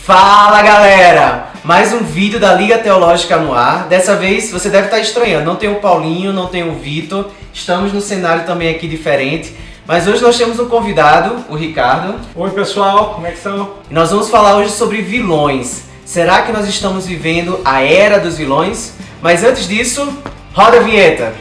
Fala galera! Mais um vídeo da Liga Teológica no ar. Dessa vez você deve estar estranhando, não tem o Paulinho, não tem o Vitor. Estamos num cenário também aqui diferente. Mas hoje nós temos um convidado, o Ricardo. Oi pessoal, como é que estão? E nós vamos falar hoje sobre vilões. Será que nós estamos vivendo a era dos vilões? Mas antes disso, roda a vinheta!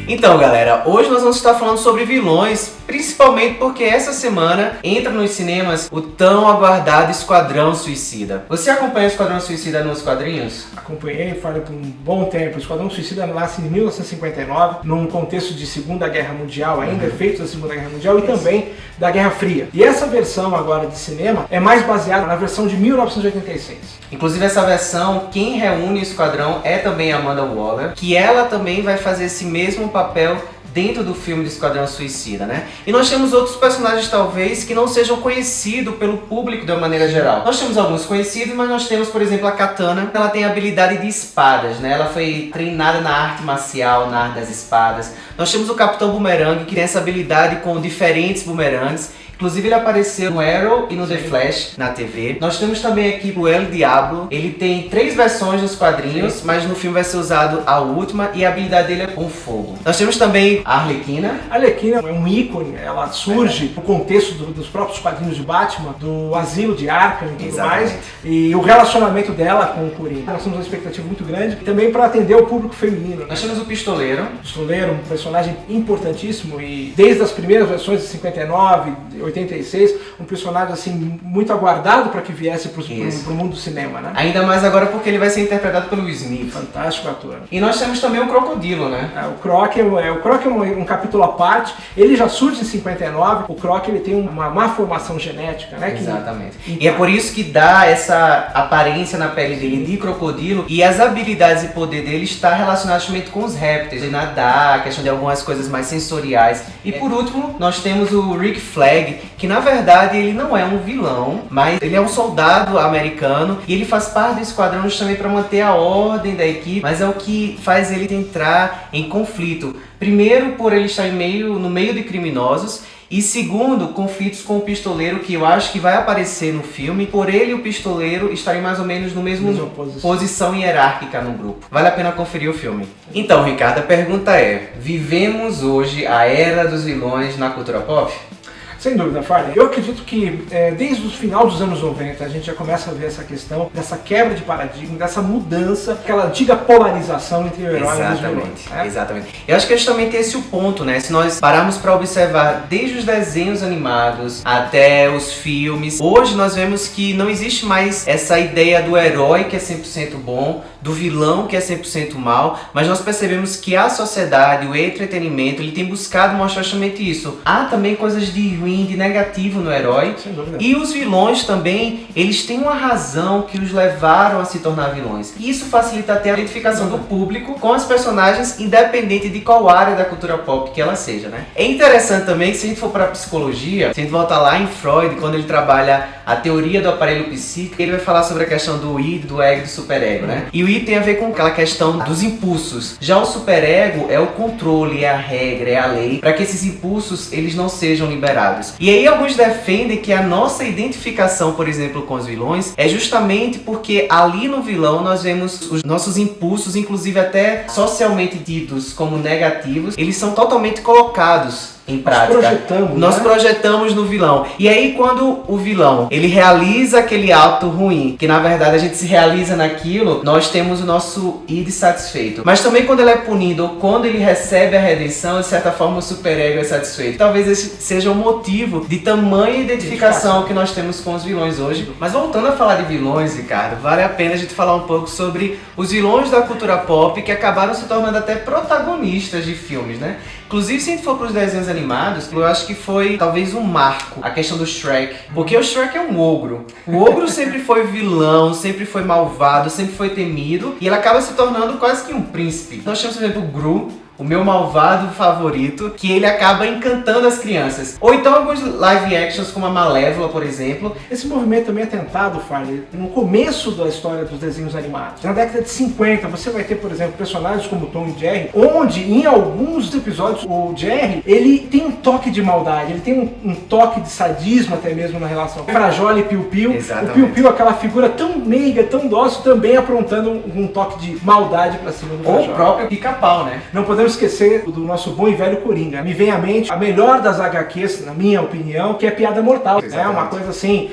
Então galera, hoje nós vamos estar falando sobre vilões, principalmente porque essa semana entra nos cinemas o tão aguardado Esquadrão Suicida. Você acompanha o Esquadrão Suicida nos quadrinhos? Acompanhei, falei por um bom tempo. O Esquadrão Suicida nasce em 1959, num contexto de Segunda Guerra Mundial, ainda efeitos da Segunda Guerra Mundial e também da Guerra Fria. E essa versão agora de cinema é mais baseada na versão de 1986. Inclusive essa versão, quem reúne o Esquadrão é também a Amanda Waller, que ela também vai fazer esse mesmo papel dentro do filme do Esquadrão Suicida, né? E nós temos outros personagens, talvez, que não sejam conhecidos pelo público de uma maneira geral. Nós temos alguns conhecidos, mas nós temos, por exemplo, a Katana. Ela tem habilidade de espadas, né? Ela foi treinada na arte marcial, na arte das espadas. Nós temos o Capitão Boomerang, que tem essa habilidade com diferentes boomerangs. Inclusive ele apareceu no Arrow e no The Flash na TV. Nós temos também aqui o El Diablo. Ele tem 3 versões nos quadrinhos, mas no filme vai ser usado a última e a habilidade dele é com fogo. Nós temos também a Arlequina. A Arlequina é um ícone, ela surge no contexto dos próprios quadrinhos de Batman, do asilo de Arkham e tudo mais. E o relacionamento dela com o Coringa. Nós temos uma expectativa muito grande, também para atender o público feminino. Nós temos o Pistoleiro. O Pistoleiro, um personagem importantíssimo e desde as primeiras versões de 59, 86, um personagem assim muito aguardado para que viesse para o mundo do cinema, né? Ainda mais agora porque ele vai ser interpretado pelo Will Smith. Fantástico ator. E nós temos também o Crocodilo, né? O Croc é um capítulo à parte. Ele já surge em 59. O Croc ele tem uma má formação genética, né? Exatamente. E é por isso que dá essa aparência na pele dele de crocodilo, e as habilidades e poder dele está relacionado justamente com os répteis, de nadar, a questão de algumas coisas mais sensoriais. E por último, nós temos o Rick Flag, que na verdade ele não é um vilão, mas ele é um soldado americano e ele faz parte do esquadrão justamente para manter a ordem da equipe, mas é o que faz ele entrar em conflito. Primeiro, por ele estar no meio de criminosos, e segundo, conflitos com o Pistoleiro, que eu acho que vai aparecer no filme, por ele e o Pistoleiro estarem mais ou menos no mesmo posição hierárquica no grupo. Vale a pena conferir o filme. Então, Ricardo, a pergunta é: vivemos hoje a era dos vilões na cultura pop? Sem dúvida, Farley. Eu acredito que desde o final dos anos 90 a gente já começa a ver essa questão dessa quebra de paradigma, dessa mudança, aquela antiga polarização entre o herói e os vilões. Exatamente. Eu acho que é justamente esse o ponto, né? Se nós pararmos para observar desde os desenhos animados até os filmes, hoje nós vemos que não existe mais essa ideia do herói que é 100% bom, do vilão que é 100% mal, mas nós percebemos que a sociedade, o entretenimento, ele tem buscado mostrar justamente isso. Há também coisas de ruim, de negativo no herói, e os vilões também, eles têm uma razão que os levaram a se tornar vilões. E isso facilita até a identificação do público com os personagens, independente de qual área da cultura pop que ela seja, né? É interessante também que se a gente for para psicologia, se a gente voltar lá em Freud, quando ele trabalha a teoria do aparelho psíquico, ele vai falar sobre a questão do id, do ego e do superego, né? E o id tem a ver com aquela questão dos impulsos. Já o superego é o controle, é a regra, é a lei, para que esses impulsos eles não sejam liberados. E aí alguns defendem que a nossa identificação, por exemplo, com os vilões, é justamente porque ali no vilão nós vemos os nossos impulsos, inclusive até socialmente ditos como negativos, eles são totalmente colocados em prática. Nós projetamos no vilão. E aí quando o vilão, ele realiza aquele ato ruim, que na verdade a gente se realiza naquilo, nós temos o nosso id satisfeito. Mas também quando ele é punido, ou quando ele recebe a redenção, de certa forma o superego é satisfeito. Talvez esse seja o motivo de tamanha identificação que nós temos com os vilões hoje. Mas voltando a falar de vilões, Ricardo, vale a pena a gente falar um pouco sobre os vilões da cultura pop que acabaram se tornando até protagonistas de filmes, né? Inclusive, se a gente for para os desenhos animados, eu acho que foi talvez um marco a questão do Shrek. Porque o Shrek é um ogro. O ogro sempre foi vilão, sempre foi malvado, sempre foi temido. E ele acaba se tornando quase que um príncipe. Nós temos, por exemplo, o Gru. o meu malvado favorito, que ele acaba encantando as crianças. Ou então alguns live actions como a Malévola, por exemplo. Esse movimento também é tentado, Farley, no começo da história dos desenhos animados. Na década de 50, você vai ter, por exemplo, personagens como Tom e Jerry, onde em alguns episódios o Jerry, ele tem um toque de maldade, ele tem um toque de sadismo até mesmo na relação. Frajola e Piu Piu. Exatamente. O Piu Piu, aquela figura tão meiga, tão dócil, também aprontando um toque de maldade pra cima do Frajola. Ou o próprio Pica-Pau, né? Não podemos esquecer do nosso bom e velho Coringa. Me vem à mente a melhor das HQs, na minha opinião, que é Piada Mortal. É uma coisa assim,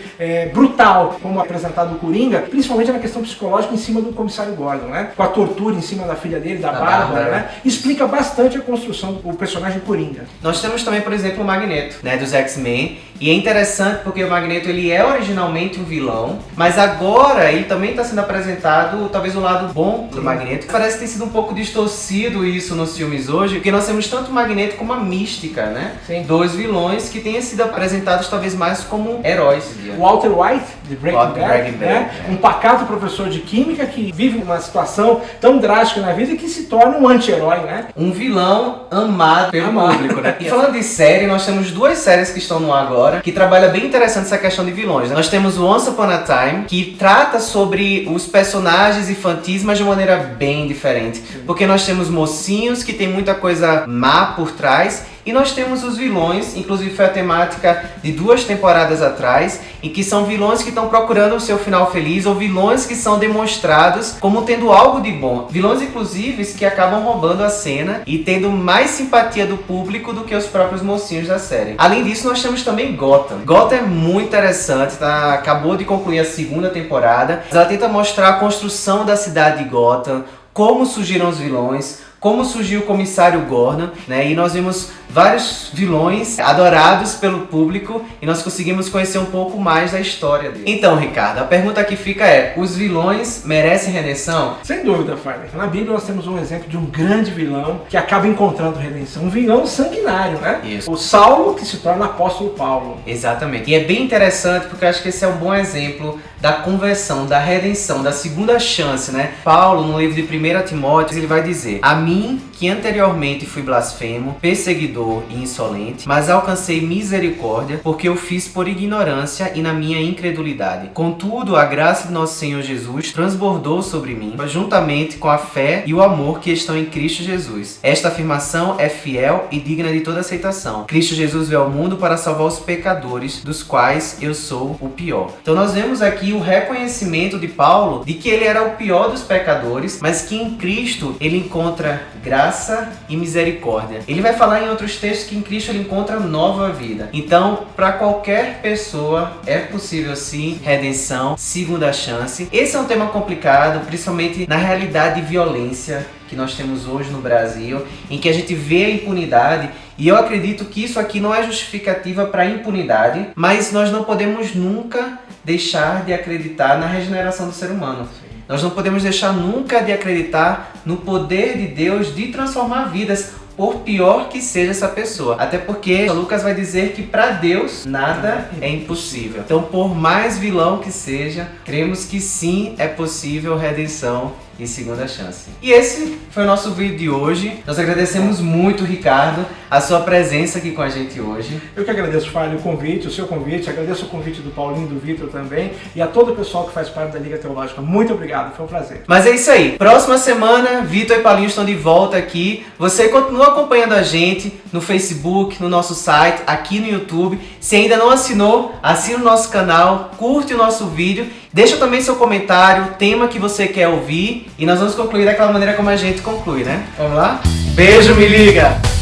brutal, como apresentado o Coringa, principalmente na questão psicológica em cima do comissário Gordon, né? Com a tortura em cima da filha dele, da Bárbara, né? Explica bastante a construção do personagem Coringa. Nós temos também, por exemplo, o Magneto, né, dos X-Men. E é interessante porque o Magneto, ele é originalmente um vilão, mas agora ele também está sendo apresentado, talvez, o lado bom do Magneto. Parece que tem sido um pouco distorcido isso nos filmes hoje, porque nós temos tanto o Magneto como a Mística, né? Sim. Dois vilões que têm sido apresentados talvez mais como heróis. Walter White, de Breaking Bad, né? Um pacato professor de química que vive uma situação tão drástica na vida e que se torna um anti-herói, né? Um vilão amado pelo público, né? E falando de série, nós temos duas séries que estão no ar agora, que trabalha bem interessante essa questão de vilões. Nós temos o Once Upon a Time, que trata sobre os personagens infantis, mas de uma maneira bem diferente. Porque nós temos mocinhos que tem muita coisa má por trás, e nós temos os vilões, inclusive foi a temática de 2 temporadas atrás, em que são vilões que estão procurando o seu final feliz, ou vilões que são demonstrados como tendo algo de bom. Vilões, inclusive, que acabam roubando a cena e tendo mais simpatia do público do que os próprios mocinhos da série. Além disso, nós temos também Gotham. Gotham é muito interessante, acabou de concluir a 2ª temporada. Ela tenta mostrar a construção da cidade de Gotham, como surgiram os vilões, como surgiu o comissário Gordon, né? E nós vimos vários vilões adorados pelo público e nós conseguimos conhecer um pouco mais da história dele. Então, Ricardo, a pergunta que fica é: os vilões merecem redenção? Sem dúvida, Farley. Na Bíblia nós temos um exemplo de um grande vilão que acaba encontrando redenção. Um vilão sanguinário, né? Isso. O Saulo, que se torna apóstolo Paulo. Exatamente. E é bem interessante porque eu acho que esse é um bom exemplo da conversão, da redenção, da segunda chance, né? Paulo, no livro de 1 Timóteo, ele vai dizer: a mim, que anteriormente fui blasfemo, perseguidor e insolente, mas alcancei misericórdia, porque eu fiz por ignorância e na minha incredulidade. Contudo, a graça de nosso Senhor Jesus transbordou sobre mim, juntamente com a fé e o amor que estão em Cristo Jesus. Esta afirmação é fiel e digna de toda aceitação. Cristo Jesus veio ao mundo para salvar os pecadores, dos quais eu sou o pior. Então nós vemos aqui o reconhecimento de Paulo de que ele era o pior dos pecadores, mas que em Cristo ele encontra graça e misericórdia. Ele vai falar em outros textos que em Cristo ele encontra nova vida. Então, para qualquer pessoa é possível sim redenção, segunda chance. Esse é um tema complicado, principalmente na realidade de violência que nós temos hoje no Brasil, em que a gente vê a impunidade, e eu acredito que isso aqui não é justificativa para a impunidade, mas nós não podemos nunca deixar de acreditar na regeneração do ser humano. Nós não podemos deixar nunca de acreditar no poder de Deus de transformar vidas, por pior que seja essa pessoa. Até porque Lucas vai dizer que para Deus nada é impossível. Então, por mais vilão que seja, cremos que sim é possível redenção e segunda chance. E esse foi o nosso vídeo de hoje. Nós agradecemos muito, Ricardo, a sua presença aqui com a gente hoje. Eu que agradeço, Farley, o convite, o seu convite, agradeço o convite do Paulinho e do Vitor também, e a todo o pessoal que faz parte da Liga Teológica. Muito obrigado, foi um prazer. Mas é isso aí. Próxima semana, Vitor e Paulinho estão de volta aqui. Você continua acompanhando a gente no Facebook, no nosso site, aqui no YouTube. Se ainda não assinou, assina o nosso canal, curte o nosso vídeo. Deixa também seu comentário, tema que você quer ouvir, e nós vamos concluir daquela maneira como a gente conclui, né? Vamos lá? Beijo, me liga!